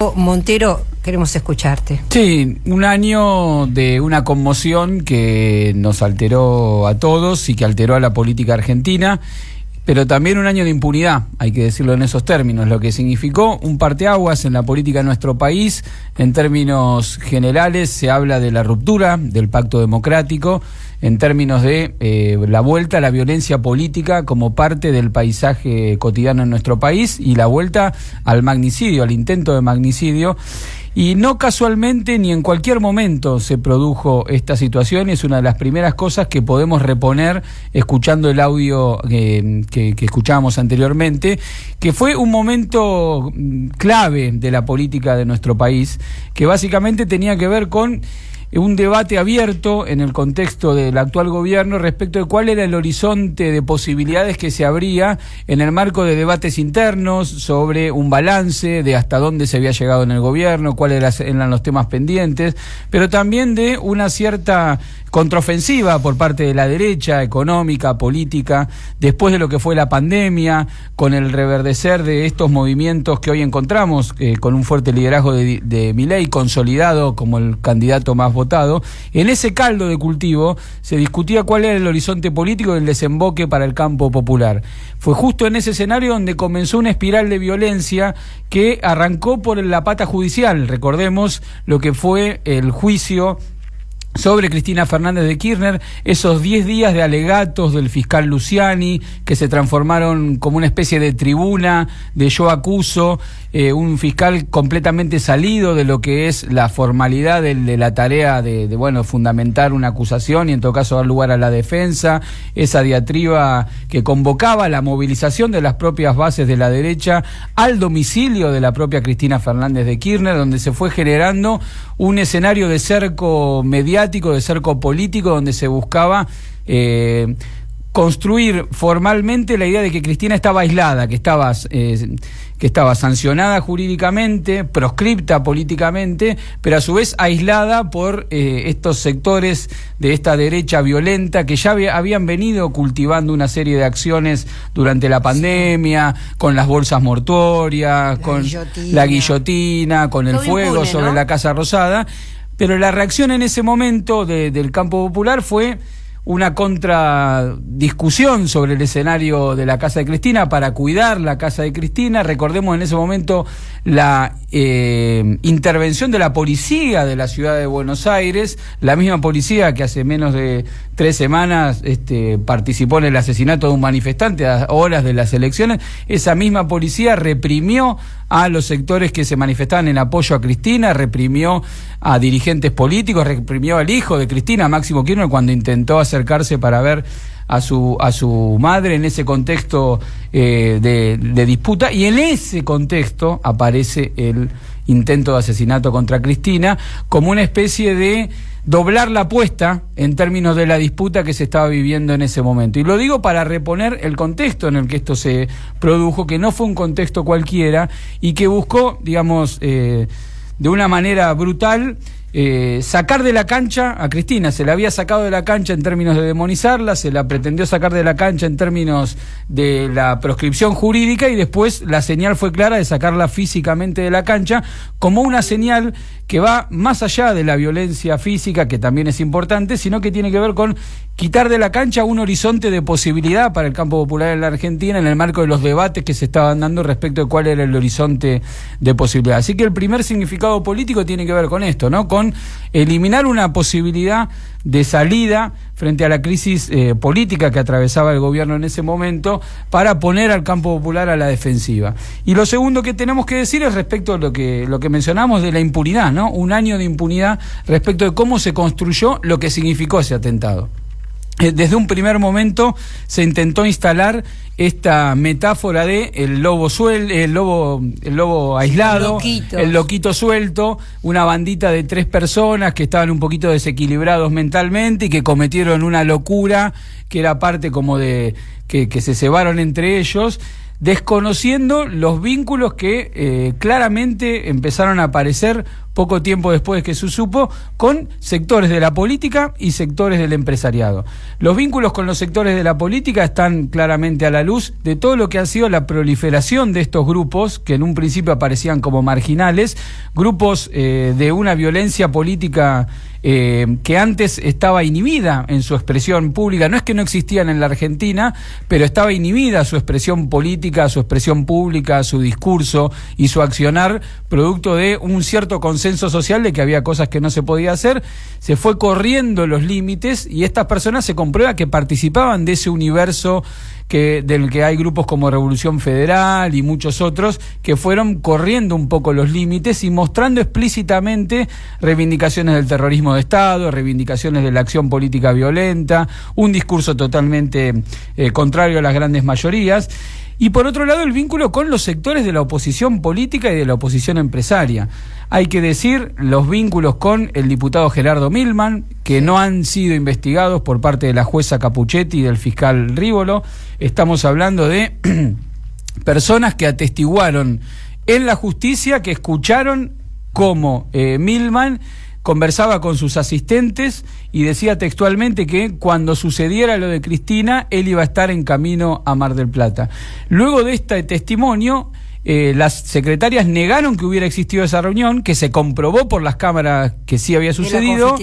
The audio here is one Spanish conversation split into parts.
Gustavo Montero, queremos escucharte. Sí, un año de una conmoción que nos alteró a todos y que alteró a la política argentina, pero también un año de impunidad, hay que decirlo en esos términos, lo que significó un parteaguas en la política de nuestro país. En términos generales se habla de la ruptura del pacto democrático, en términos de la vuelta a la violencia política como parte del paisaje cotidiano en nuestro país y la vuelta al magnicidio, al intento de magnicidio. Y no casualmente ni en cualquier momento se produjo esta situación. Es una de las primeras cosas que podemos reponer escuchando el audio que escuchábamos anteriormente, que fue un momento clave de la política de nuestro país, que básicamente tenía que ver con un debate abierto en el contexto del actual gobierno respecto de cuál era el horizonte de posibilidades que se abría en el marco de debates internos sobre un balance de hasta dónde se había llegado en el gobierno, cuáles eran los temas pendientes, pero también de una cierta contraofensiva por parte de la derecha, económica, política, después de lo que fue la pandemia, con el reverdecer de estos movimientos que hoy encontramos, con un fuerte liderazgo de Milei, consolidado como el candidato más votado. En ese caldo de cultivo se discutía cuál era el horizonte político del desemboque para el campo popular. Fue justo en ese escenario donde comenzó una espiral de violencia que arrancó por la pata judicial. Recordemos lo que fue el juicio sobre Cristina Fernández de Kirchner, esos 10 días de alegatos del fiscal Luciani que se transformaron como una especie de tribuna de yo acuso, un fiscal completamente salido de lo que es la formalidad de la tarea de fundamentar una acusación y en todo caso dar lugar a la defensa, esa diatriba que convocaba la movilización de las propias bases de la derecha al domicilio de la propia Cristina Fernández de Kirchner, donde se fue generando un escenario de cerco mediático, de cerco político, donde se buscaba construir formalmente la idea de que Cristina estaba aislada, que estaba sancionada jurídicamente, proscripta políticamente, pero a su vez aislada por estos sectores de esta derecha violenta que ya habían venido cultivando una serie de acciones durante la pandemia, con las bolsas mortuorias, con la guillotina, con el fuego impune, sobre, ¿no?, la Casa Rosada. Pero la reacción en ese momento del campo popular fue una contradiscusión sobre el escenario de la casa de Cristina para cuidar la casa de Cristina. Recordemos en ese momento la intervención de la policía de la ciudad de Buenos Aires, la misma policía que hace menos de 3 semanas participó en el asesinato de un manifestante a horas de las elecciones. Esa misma policía reprimió a los sectores que se manifestaban en apoyo a Cristina, reprimió a dirigentes políticos, reprimió al hijo de Cristina, Máximo Kirchner, cuando intentó acercarse para ver a su madre en ese contexto de disputa, y en ese contexto aparece el intento de asesinato contra Cristina como una especie de doblar la apuesta en términos de la disputa que se estaba viviendo en ese momento. Y lo digo para reponer el contexto en el que esto se produjo, que no fue un contexto cualquiera y que buscó, digamos, de una manera brutal, sacar de la cancha a Cristina. Se la había sacado de la cancha en términos de demonizarla, se la pretendió sacar de la cancha en términos de la proscripción jurídica, y después la señal fue clara de sacarla físicamente de la cancha, como una señal que va más allá de la violencia física, que también es importante, sino que tiene que ver con quitar de la cancha un horizonte de posibilidad para el campo popular en la Argentina, en el marco de los debates que se estaban dando respecto de cuál era el horizonte de posibilidad. Así que el primer significado político tiene que ver con esto, ¿no?, con eliminar una posibilidad de salida frente a la crisis política que atravesaba el gobierno en ese momento, para poner al campo popular a la defensiva. Y lo segundo que tenemos que decir es respecto a lo que mencionamos de la impunidad, ¿no? Un año de impunidad respecto de cómo se construyó lo que significó ese atentado. Desde un primer momento se intentó instalar esta metáfora de el lobo aislado, el loquito suelto, una bandita de 3 personas que estaban un poquito desequilibrados mentalmente y que cometieron una locura que era parte como de que se cebaron entre ellos. desconociendo los vínculos que claramente empezaron a aparecer poco tiempo después que se supo, con sectores de la política y sectores del empresariado. Los vínculos con los sectores de la política están claramente a la luz de todo lo que ha sido la proliferación de estos grupos, que en un principio aparecían como marginales, grupos de una violencia política que antes estaba inhibida en su expresión pública. No es que no existían en la Argentina, pero estaba inhibida su expresión política, su expresión pública, su discurso y su accionar, producto de un cierto consenso social de que había cosas que no se podía hacer. Se fue corriendo los límites y estas personas se comprueba que participaban de ese universo del que hay grupos como Revolución Federal y muchos otros que fueron corriendo un poco los límites y mostrando explícitamente reivindicaciones del terrorismo de Estado, reivindicaciones de la acción política violenta, un discurso totalmente contrario a las grandes mayorías. Y por otro lado, el vínculo con los sectores de la oposición política y de la oposición empresaria. Hay que decir los vínculos con el diputado Gerardo Milman, que no han sido investigados por parte de la jueza Capuchetti y del fiscal Rívolo. Estamos hablando de personas que atestiguaron en la justicia, que escucharon cómo Milman conversaba con sus asistentes y decía textualmente que cuando sucediera lo de Cristina, él iba a estar en camino a Mar del Plata. Luego de este testimonio, las secretarias negaron que hubiera existido esa reunión, que se comprobó por las cámaras que sí había sucedido,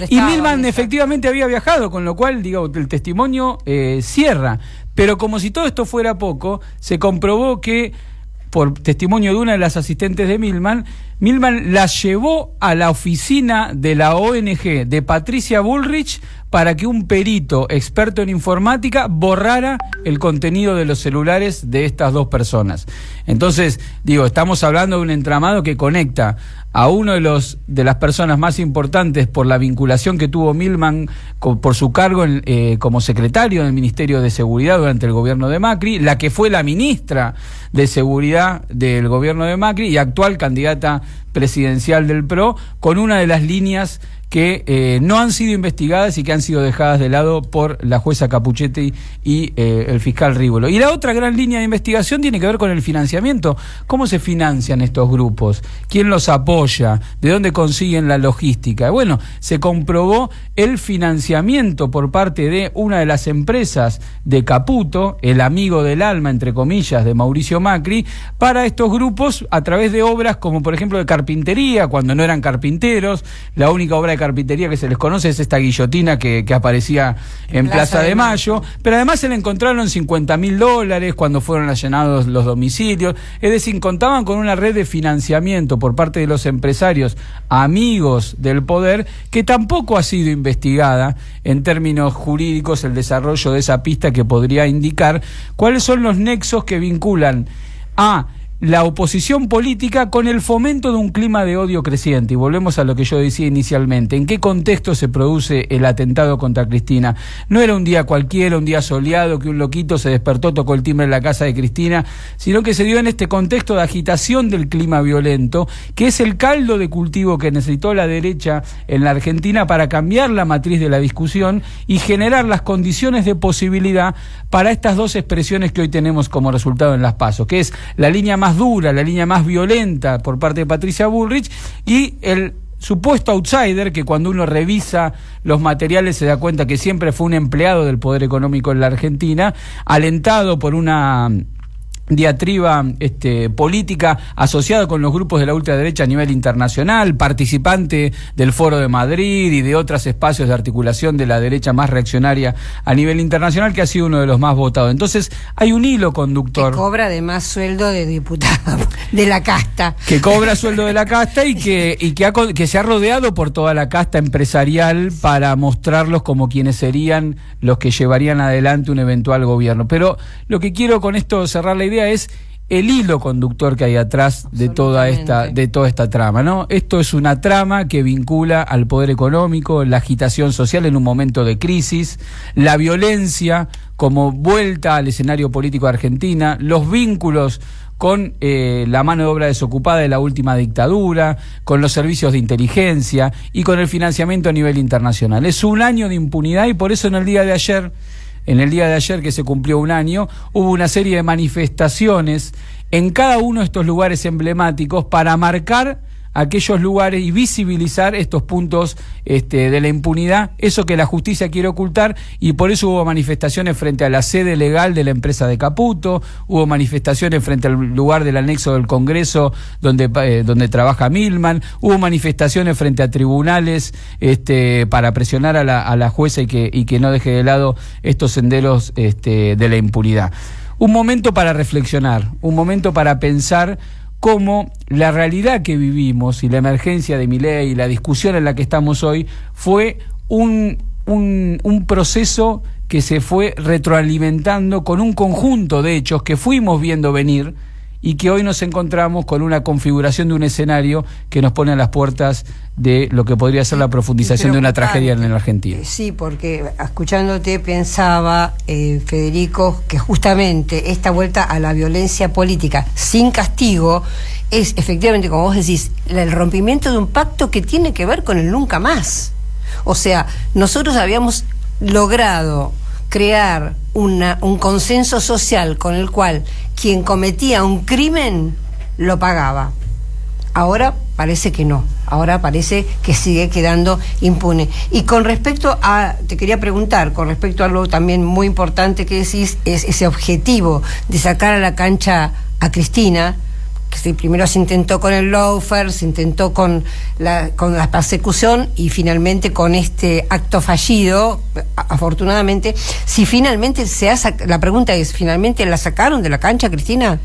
y Milman efectivamente había viajado, con lo cual, digo, el testimonio cierra. Pero como si todo esto fuera poco, se comprobó que, por testimonio de una de las asistentes de Milman la llevó a la oficina de la ONG de Patricia Bullrich para que un perito experto en informática borrara el contenido de los celulares de estas dos personas. Entonces, digo, estamos hablando de un entramado que conecta a uno de las personas más importantes por la vinculación que tuvo Milman por su cargo como secretario del Ministerio de Seguridad durante el gobierno de Macri, la que fue la ministra de Seguridad del gobierno de Macri y actual candidata presidencial del PRO, con una de las líneas que no han sido investigadas y que han sido dejadas de lado por la jueza Capuchetti y el fiscal Rívolo. Y la otra gran línea de investigación tiene que ver con el financiamiento. ¿Cómo se financian estos grupos? ¿Quién los apoya? ¿De dónde consiguen la logística? Bueno, se comprobó el financiamiento por parte de una de las empresas de Caputo, el amigo del alma, entre comillas, de Mauricio Macri, para estos grupos a través de obras como, por ejemplo, de carpintería, cuando no eran carpinteros. La única obra de carpintería que se les conoce es esta guillotina que aparecía en Plaza de Mayo, pero además se le encontraron $50.000 cuando fueron allanados los domicilios. Es decir, contaban con una red de financiamiento por parte de los empresarios amigos del poder, que tampoco ha sido investigada en términos jurídicos, el desarrollo de esa pista que podría indicar cuáles son los nexos que vinculan a la oposición política con el fomento de un clima de odio creciente. Y volvemos a lo que yo decía inicialmente. ¿En qué contexto se produce el atentado contra Cristina? No era un día cualquiera, un día soleado, que un loquito se despertó, tocó el timbre en la casa de Cristina, sino que se dio en este contexto de agitación del clima violento, que es el caldo de cultivo que necesitó la derecha en la Argentina para cambiar la matriz de la discusión y generar las condiciones de posibilidad para estas dos expresiones que hoy tenemos como resultado en las PASO, que es la línea más dura, la línea más violenta por parte de Patricia Bullrich y el supuesto outsider que cuando uno revisa los materiales se da cuenta que siempre fue un empleado del poder económico en la Argentina, alentado por una diatriba política asociada con los grupos de la ultraderecha a nivel internacional, participante del Foro de Madrid y de otros espacios de articulación de la derecha más reaccionaria a nivel internacional, que ha sido uno de los más votados. Entonces hay un hilo conductor. Que cobra además sueldo de diputado de la casta. Que cobra sueldo de la casta y que se ha rodeado por toda la casta empresarial para mostrarlos como quienes serían los que llevarían adelante un eventual gobierno. Pero lo que quiero con esto cerrar la idea es el hilo conductor que hay atrás de toda esta trama, ¿no? Esto es una trama que vincula al poder económico, la agitación social en un momento de crisis, la violencia como vuelta al escenario político de Argentina, los vínculos con la mano de obra desocupada de la última dictadura, con los servicios de inteligencia y con el financiamiento a nivel internacional. Es un año de impunidad y por eso en el día de ayer en el día de ayer que se cumplió un año, hubo una serie de manifestaciones en cada uno de estos lugares emblemáticos para marcar aquellos lugares y visibilizar estos puntos de la impunidad, eso que la justicia quiere ocultar, y por eso hubo manifestaciones frente a la sede legal de la empresa de Caputo, hubo manifestaciones frente al lugar del anexo del Congreso donde trabaja Milman, hubo manifestaciones frente a tribunales para presionar a la jueza y que no deje de lado estos senderos de la impunidad. Un momento para reflexionar, un momento para pensar cómo la realidad que vivimos y la emergencia de Milei y la discusión en la que estamos hoy fue un proceso que se fue retroalimentando con un conjunto de hechos que fuimos viendo venir y que hoy nos encontramos con una configuración de un escenario que nos pone a las puertas de lo que podría ser la profundización de una tragedia en la Argentina. Sí, porque escuchándote pensaba, Federico, que justamente esta vuelta a la violencia política sin castigo es efectivamente, como vos decís, el rompimiento de un pacto que tiene que ver con el nunca más. O sea, nosotros habíamos logrado crear un consenso social con el cual quien cometía un crimen lo pagaba. Ahora parece que no, ahora parece que sigue quedando impune. Y con respecto a, te quería preguntar, con respecto a algo también muy importante que decís, es ese objetivo de sacar a la cancha a Cristina, que primero se intentó con el lawfare, se intentó con la persecución y finalmente con este acto fallido, afortunadamente. Si finalmente la pregunta es, ¿finalmente la sacaron de la cancha, Cristina?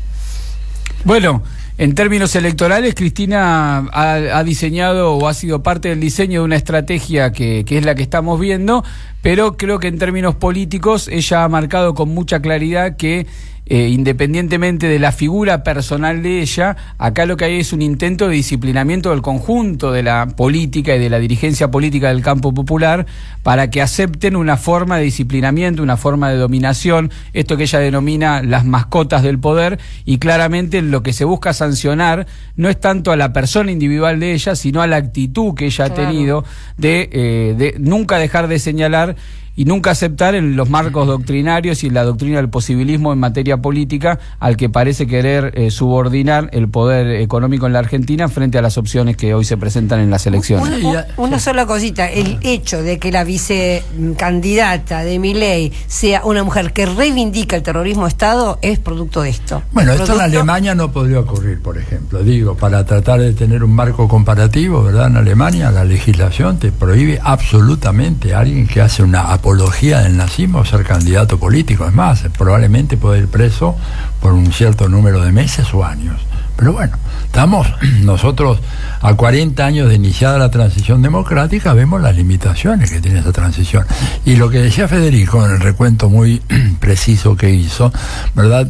Bueno, en términos electorales, Cristina ha diseñado o ha sido parte del diseño de una estrategia que es la que estamos viendo, pero creo que en términos políticos ella ha marcado con mucha claridad que independientemente de la figura personal de ella, acá lo que hay es un intento de disciplinamiento del conjunto de la política y de la dirigencia política del campo popular para que acepten una forma de disciplinamiento, una forma de dominación, esto que ella denomina las mascotas del poder, y claramente lo que se busca sancionar no es tanto a la persona individual de ella, sino a la actitud que ella ha tenido de nunca dejar de señalar y nunca aceptar en los marcos doctrinarios y la doctrina del posibilismo en materia política al que parece querer subordinar el poder económico en la Argentina frente a las opciones que hoy se presentan en las elecciones. Una sola cosita, el hecho de que la vicecandidata de Milei sea una mujer que reivindica el terrorismo de Estado es producto de esto. Bueno, esto en Alemania no podría ocurrir, por ejemplo. Digo, para tratar de tener un marco comparativo, ¿verdad? En Alemania la legislación te prohíbe absolutamente a alguien que hace una apología del nazismo ser candidato político. Es más, probablemente puede ir preso por un cierto número de meses o años. Pero bueno, estamos nosotros a 40 años de iniciada la transición democrática, vemos las limitaciones que tiene esa transición. Y lo que decía Federico en el recuento muy preciso que hizo, ¿verdad?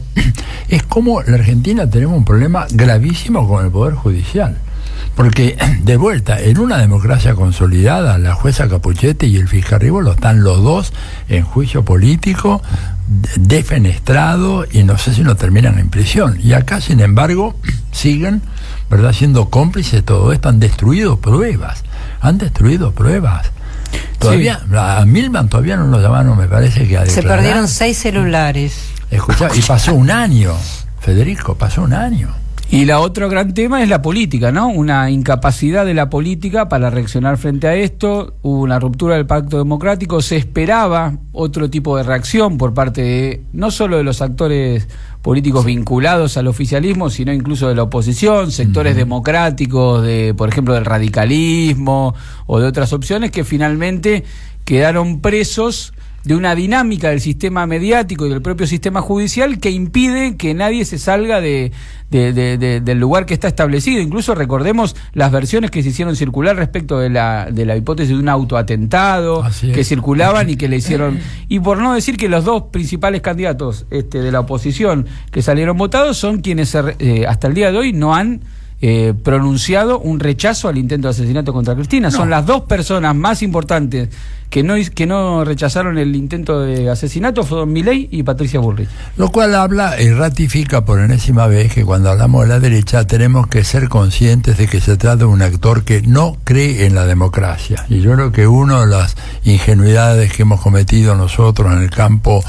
Es como en la Argentina tenemos un problema gravísimo con el Poder Judicial. Porque, de vuelta, en una democracia consolidada, la jueza Capuchetti y el fiscal Rivolo están los dos en juicio político, defenestrado, y no sé si no terminan en prisión. Y acá, sin embargo, siguen, ¿verdad?, siendo cómplices de todo esto. Han destruido pruebas. Todavía, sí. A Milman todavía no lo llamaron, me parece que a declarar. Se perdieron 6 celulares. Escuchá, y pasó un año, Federico, pasó un año. Y la otro gran tema es la política, ¿no? Una incapacidad de la política para reaccionar frente a esto. Hubo una ruptura del pacto democrático. Se esperaba otro tipo de reacción por parte de no solo de los actores políticos vinculados al oficialismo, sino incluso de la oposición, sectores democráticos, por ejemplo, del radicalismo o de otras opciones que finalmente quedaron presos de una dinámica del sistema mediático y del propio sistema judicial que impide que nadie se salga del lugar que está establecido. Incluso recordemos las versiones que se hicieron circular respecto de la hipótesis de un autoatentado que circulaban y que le hicieron, y por no decir que los dos principales candidatos de la oposición que salieron votados son quienes hasta el día de hoy no han pronunciado un rechazo al intento de asesinato contra Cristina. No. Son las dos personas más importantes que no rechazaron el intento de asesinato, fueron Milei y Patricia Bullrich. Lo cual habla y ratifica por enésima vez que cuando hablamos de la derecha tenemos que ser conscientes de que se trata de un actor que no cree en la democracia. Y yo creo que una de las ingenuidades que hemos cometido nosotros en el campo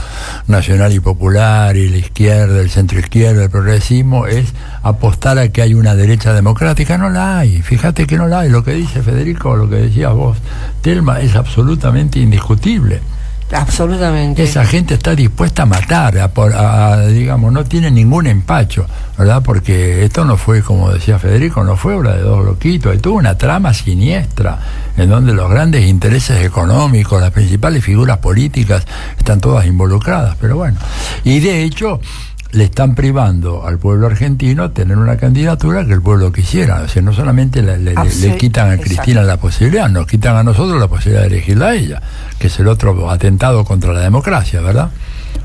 nacional y popular y la izquierda, el centro izquierda, el progresismo, es apostar a que hay una derecha democrática. No la hay, fíjate que no la hay. Lo que dice Federico, lo que decías vos, Telma, es absolutamente indiscutible. Absolutamente. Esa gente está dispuesta a matar, digamos, no tiene ningún empacho, ¿verdad? Porque esto no fue, como decía Federico, no fue obra de dos loquitos, hay toda una trama siniestra en donde los grandes intereses económicos, las principales figuras políticas están todas involucradas, pero bueno. Y de hecho le están privando al pueblo argentino tener una candidatura que el pueblo quisiera. O sea, no solamente le quitan a Cristina la posibilidad, nos quitan a nosotros la posibilidad de elegirla a ella, que es el otro atentado contra la democracia, ¿verdad?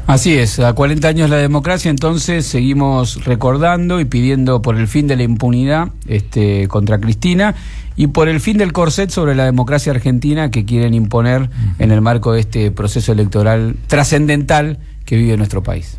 Así es, a 40 años la democracia, entonces seguimos recordando y pidiendo por el fin de la impunidad contra Cristina y por el fin del corset sobre la democracia argentina que quieren imponer en el marco de este proceso electoral trascendental que vive nuestro país.